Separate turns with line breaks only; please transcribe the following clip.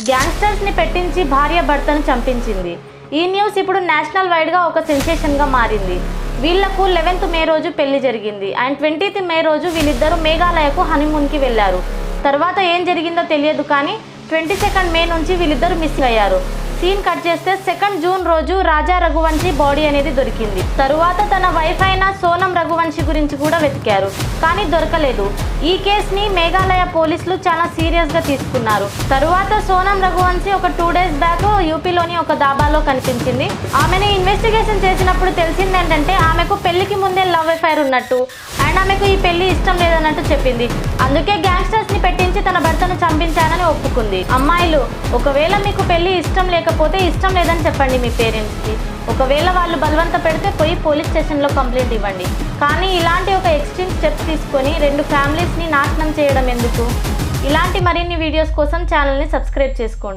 గ్యాంగ్స్టర్స్ని పెట్టించి భార్య భర్తను చంపించింది. ఈ న్యూస్ ఇప్పుడు నేషనల్ వైడ్గా ఒక సెన్సేషన్గా మారింది. వీళ్లకు 11th మే రోజు పెళ్లి జరిగింది అండ్ 20th మే రోజు వీళ్ళిద్దరూ మేఘాలయకు హనీమూన్కి వెళ్ళారు. తర్వాత ఏం జరిగిందో తెలియదు, కానీ 22nd మే నుంచి వీళ్ళిద్దరూ మిస్ అయ్యారు. సీన్ కట్ చేస్తే 2nd జూన్ రోజు రాజా రఘువంశీ బాడీ అనేది దొరికింది. తరువాత తన వైఫ్ అయిన సోనం రఘువంశీ గురించి కూడా వెతికారు, కానీ దొరకలేదు. ఈ కేసుని మేఘాలయ పోలీసులు చాలా సీరియస్గా తీసుకున్నారు. తరువాత సోనం రఘువంశీ ఒక 2 days బ్యాక్ యూపీలోని ఒక దాబాలో కనిపించింది. ఆమెను ఇన్వెస్టిగేషన్ చేసినప్పుడు తెలిసింది ఏంటంటే ఆమెకు పెళ్లికి ముందే లవ్ అఫైర్ ఉన్నట్టు అండ్ ఆమెకు ఈ పెళ్లి ఇష్టం లేదన్నట్టు చెప్పింది. అందుకే గ్యాంగ్స్టర్స్ని పెట్టించి తన భర్తను చంపించానని ఒప్పుకుంది. అమ్మాయిలు, ఒకవేళ మీకు పెళ్లి ఇష్టం లేకపోతే ఇష్టం లేదని చెప్పండి మీ పేరెంట్స్కి. ఒకవేళ వాళ్ళు బలవంత పెడితే పోయి పోలీస్ స్టేషన్లో కంప్లైంట్ ఇవ్వండి. కానీ ఇలాంటి ఒక ఎక్స్ట్రీమ్ స్టెప్స్ తీసుకొని 2 ఫ్యామిలీస్ని నాశనం చేయడం ఎందుకు? ఇలాంటి మరిన్ని వీడియోస్ కోసం ఛానల్ని సబ్స్క్రైబ్ చేసుకోండి.